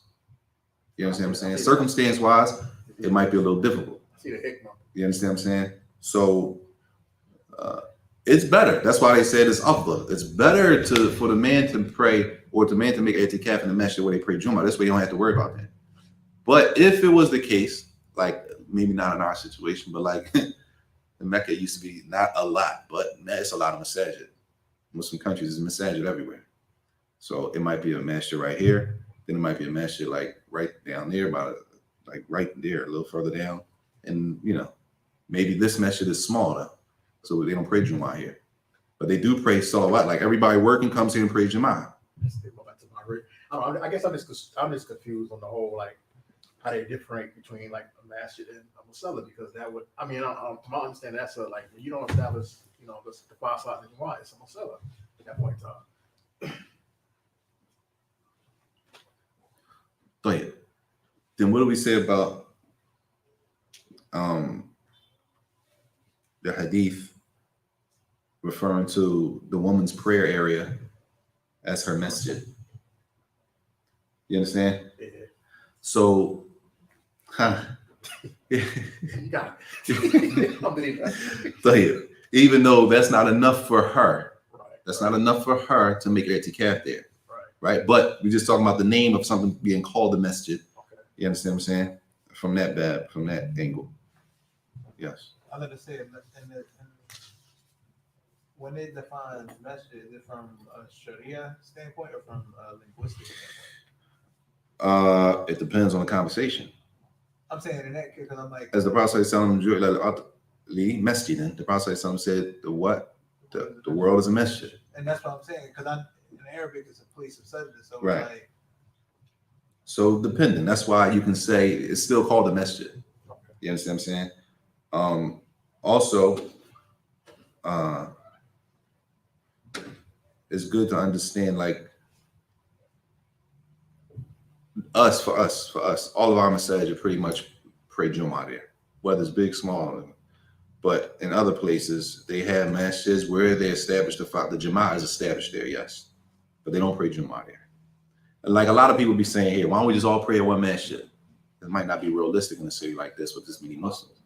You understand what I'm saying? Circumstance-wise, it might be a little difficult. I see the hikmah. You understand what I'm saying? So it's better. That's why they said it's afdal. It's better for the man to pray or the man to make i'tikaf in the masjid where they pray Jummah. This way you don't have to worry about that. But if it was the case, like maybe not in our situation, but like in Mecca, it used to be not a lot, but man, it's a lot of masajid. Muslim countries is masajid everywhere. So it might be a masjid right here, then it might be a masjid like right down there, like right there, a little further down. And maybe this masjid is small though, so they don't pray Jumu'ah here. But they do pray salawat. Like everybody working comes here and prays Jumu'ah. I don't know, I guess I'm just confused on the whole, like, how they differentiate between like a masjid and a musalla, because that would, I mean, to my understanding, that's a, like, when you don't establish, the 5 slots in Jumu'ah, it's a musalla at that point in time. طيب. Then what do we say about the hadith referring to the woman's prayer area as her masjid? You understand? Yeah. So, You got it. I believe that. طيب. Even though that's not enough for her, Right. that's not enough for her to make i'tikaf there, Right. right? But we're just talking about the name of something being called a masjid. Okay. You understand what I'm saying? From that angle. Yes. I was gonna say, when they define masjid, is it from a Sharia standpoint or from a linguistic standpoint? It depends on the conversation. I'm saying in that case, because I'm like, As the Prophet masjidin, the Prophet said the what? The world is a masjid. and that's what I'm saying, because I'm in Arabic, it's a place of sajda, so Right. it's like, So depending. That's why you can say it's still called a masjid. You understand what I'm saying? Also, it's good to understand, like, for us, all of our masajid pretty much pray Jumu'ah there, whether it's big, small. But in other places, they have masjids where they established the Jama'ah is established there, yes. But they don't pray Jumu'ah there. And like a lot of people be saying here, why don't we just all pray at one masjid? It might not be realistic in a city like this with this many Muslims.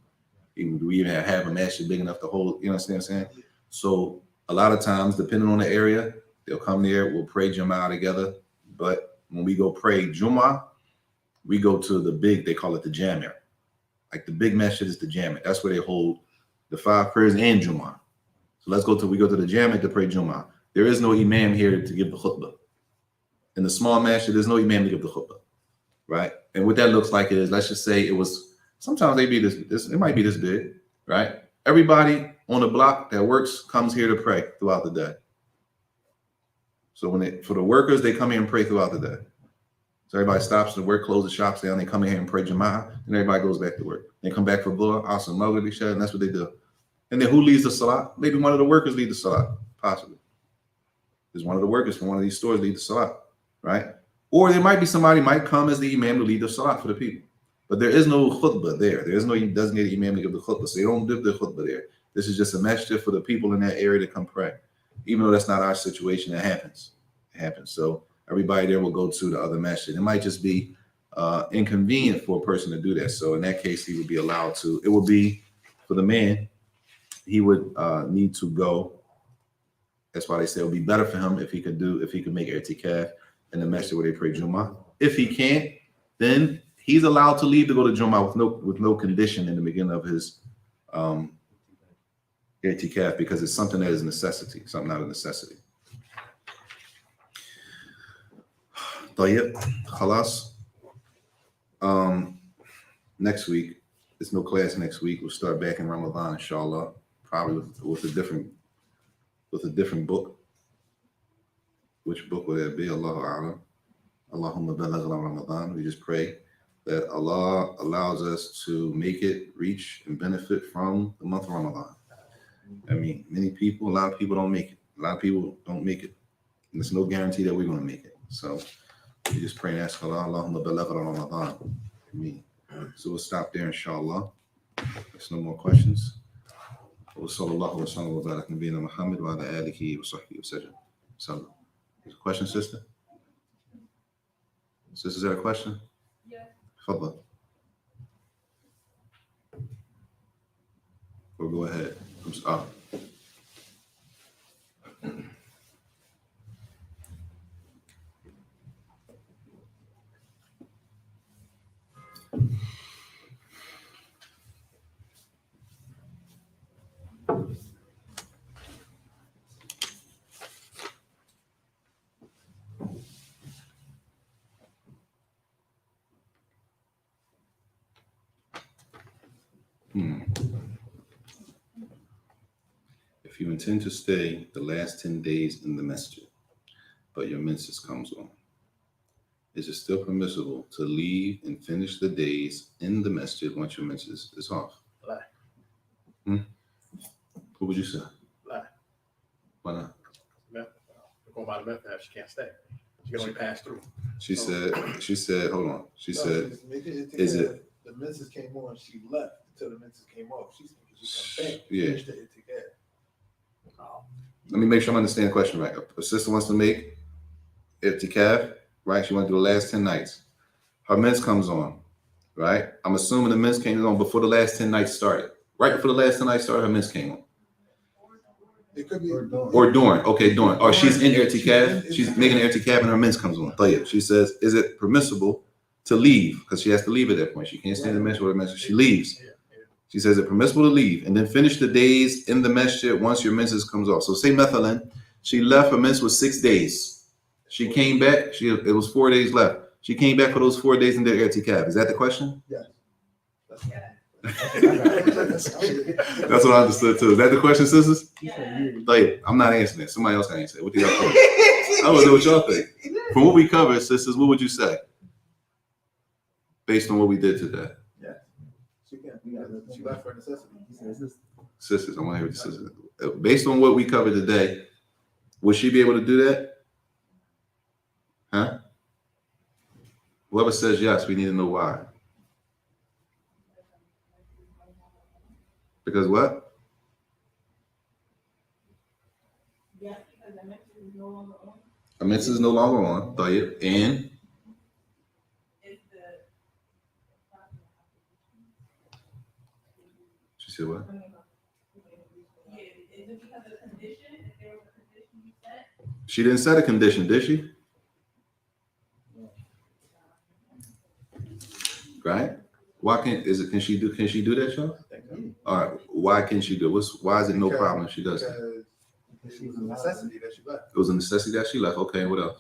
Do we even have a masjid big enough to hold, you understand what I'm saying? So a lot of times, depending on the area, they'll come there, we'll pray Jama'ah together. But when we go pray Jumu'ah, we go to the big, they call it the Jami'. Like the big masjid is the Jami'. That's where they hold the 5 prayers and Jumu'ah. So we go to the Jami' to pray Jumu'ah. There is no imam here to give the khutbah. In the small masjid, there's no imam to give the khutbah, right? And what that looks like is, let's just say sometimes they be it might be this big, right? Everybody on the block that works comes here to pray throughout the day. So for the workers, they come here and pray throughout the day. So everybody stops to work, closes shops down, they come in here and pray Jama'ah, and everybody goes back to work. They come back for Dhuhr, Asr, Maghrib, Isha, and that's what they do. And then who leads the Salat? Maybe one of the workers lead the Salat, possibly. There's one of the workers from one of these stores lead the Salat, right? Or there might be somebody might come as the imam to lead the Salat for the people. But there is no khutbah there. There is no designated imam to give the khutbah. So you don't give the khutbah there. This is just a masjid for the people in that area to come pray. Even though that's not our situation, it happens. It happens. So everybody there will go to the other masjid. It might just be inconvenient for a person to do that. So in that case, he would be allowed to. It would be for the man. He would need to go. That's why they say it would be better for him if he could make i'tikaf in the masjid where they pray Jummah. If he can't, then he's allowed to leave to go to Jummah with no condition in the beginning of his i'tikaf, because it's something that is a necessity, something not a necessity. طيب خلاص. Next week, there's no class next week. We'll start back in Ramadan, inshallah, probably with a different book. Which book would that be? Allahu A'lam. Allahumma balaghna Ramadan. We just pray that Allah allows us to reach and benefit from the month of Ramadan. I mean, a lot of people don't make it. A lot of people don't make it. And there's no guarantee that we're going to make it. So we just pray and ask Allah, Allahumma balaghna Ramadan. I mean, so we'll stop there, inshallah. There's no more questions. وصلى الله وسلم وبارك نبينا محمد وعلى آله وصحبه وسلم. So, question, sister? Sister, is that a question? Yeah. Fadla. Or go ahead. If you intend to stay the last 10 days in the masjid, but your menses comes on, is it still permissible to leave and finish the days in the masjid once your menses is off? Lie. What would you say? Lie. Why not? Going by the method, she can't stay. She can only pass through. She said, hold on. She said, Is it- the menses came on, she left until the menses came off. She's come back. Yeah. Finished it together. let me make sure I'm understanding the question right. A sister wants to make i'tikaf, right? She wants to do the last 10 nights. Her mens comes on, right? I'm assuming the mens came on before the last 10 nights started. Right before the last 10 nights started, her mens came on. It could be. Or during. Okay, during. Or she's in i'tikaf. She's making an i'tikaf and her mens comes on. Tayyib. She says, is it permissible to leave? Because she has to leave at that point. She can't stay in the masjid with her menses. She leaves. She says it's permissible to leave and then finish the days in the masjid once your menses comes off. So say Methalan, she left, her mens was 6 days. She came back, it was 4 days left. She came back for those 4 days in their i'tikaf. Is that the question? Yes. That's what I understood too. Is that the question, sisters? Like, I'm not answering it. Somebody else can answer it. What do y'all think? I want to know what y'all think. From what we covered, sisters, what would you say? Based on what we did today. She left for necessity. Sisters, I want to hear what the sisters. Based on what we covered today, would she be able to do that? Huh? Whoever says yes, we need to know why. Because what? Yes, because the menses is no longer on. Her menses is no longer on. Tayyib. And It's the. she said what? Yeah, is it because of the condition? If there was a condition you set? She didn't set a condition, did she? Right? Why can't can she do that, y'all? All right. Why can't she do it? Why is it no problem if she does it? Because it was a necessity that she left. It was a necessity that she left. Okay, what else?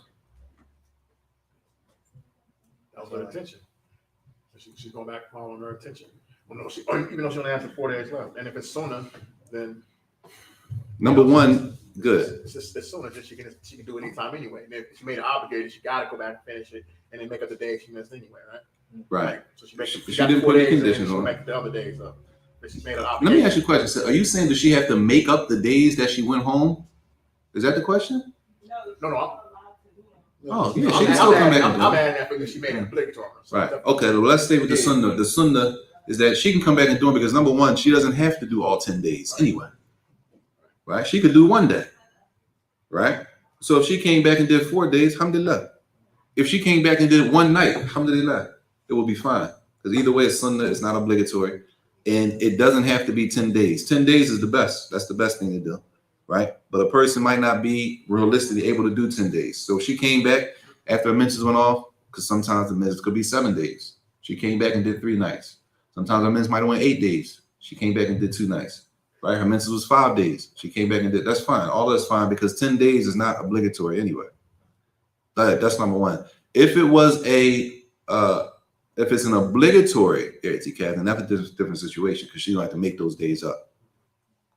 That was her intention. So she's going back following her intention. Well, no, even though she only has the 4 days left. And if it's sooner, then Number one, good. it's sooner. Just she can do it anytime anyway. And if she made it obligated, she got to go back and finish it, and then make up the days she missed anyway, right? Right. So she makes. She got didn't 4 put any days, conditions she'll on it. make the other days up. But she made it Let obligation. me ask you a question. So are you saying does she have to make up the days that she went home? Is that the question? No, no, Oh, yeah, I'm she can still come back and I'm do it. adding that because she made it obligatory. So Right. Okay, well, let's stay with the sunnah. The sunnah is that she can come back and do it because number one, she doesn't have to do all 10 days anyway. Right? She could do 1 day. Right? So if she came back and did 4 days, alhamdulillah. If she came back and did 1 night, alhamdulillah, it will be fine. Because either way, it's sunnah, it's not obligatory. And it doesn't have to be 10 days. 10 days is the best. That's the best thing to do. Right? But a person might not be realistically able to do 10 days. So if she came back after her menses went off, because sometimes the menses could be 7 days. She came back and did 3 nights. Sometimes her menses might have went 8 days. She came back and did 2 nights. Right? Her menses was 5 days. She came back and did, that's fine. All that's fine because 10 days is not obligatory anyway. That's number one. If it was if it's an obligatory i'tikaf, then that's a different situation because she don't have to make those days up.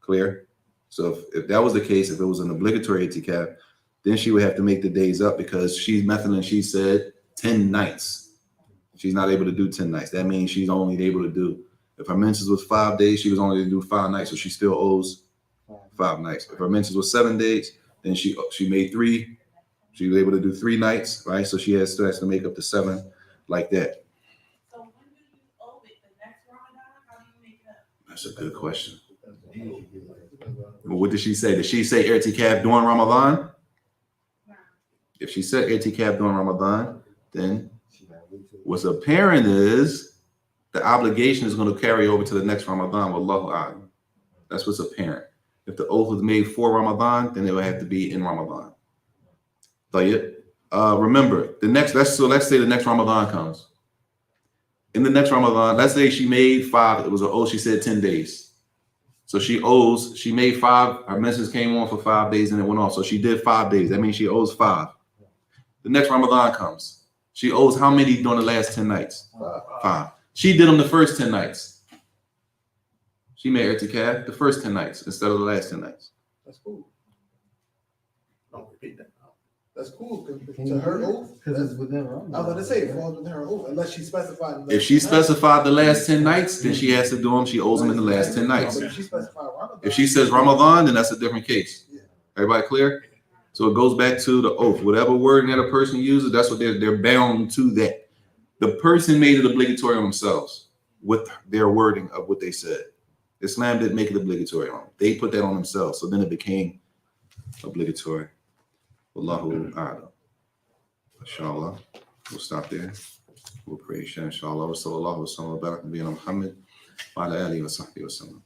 Clear? So if that was the case, if it was an obligatory i'tikaf, then she would have to make the days up because she's Methalan, she said 10 nights. She's not able to do 10 nights. That means she's only able to do, if her menses was 5 days, she was only able to do 5 nights. So she still owes 5 nights. If her menses was 7 days, then she made 3. She was able to do 3 nights, right? So she still has to make up the 7 like that. So when do you owe it? The next Ramadan? How do you make it up? That's a good question. Well, what did she say? Did she say i'tikaf during Ramadan? If she said i'tikaf during Ramadan, then what's apparent is the obligation is going to carry over to the next Ramadan. Wallahu a'lam. That's what's apparent. If the oath was made for Ramadan, then it would have to be in Ramadan. Remember, let's say the next Ramadan comes. In the next Ramadan, let's say she made 5. It was an oath. She said 10 days. So she made 5. Her menses came on for 5 days and it went off. So she did 5 days. That means she owes 5. The next Ramadan comes. She owes how many during the last 10 nights? 5. She did them the first 10 nights. She made i'tikaf the first 10 nights instead of the last 10 nights. That's cool. Don't repeat that. That's cool. Can To you her do it? oath. Because it's within Ramadan. I was about to say it falls within her oath, unless she specified. If she specified the last 10 nights, then she has to do them. She owes them in the last 10 nights. But if she specified Ramadan. If she says Ramadan, then that's a different case. Yeah. Everybody clear? So it goes back to the oath. Whatever wording that a person uses, that's what they're bound to that. The person made it obligatory on themselves with their wording of what they said. Islam didn't make it obligatory on them. They put that on themselves. So then it became obligatory. Wallahu a'lam. Inshallah. We'll stop there. We'll pray, inshallah. Wa sallallahu wa sallam wa barak nabiyina Muhammad wa ala alihi wa sahbihi wa sallam.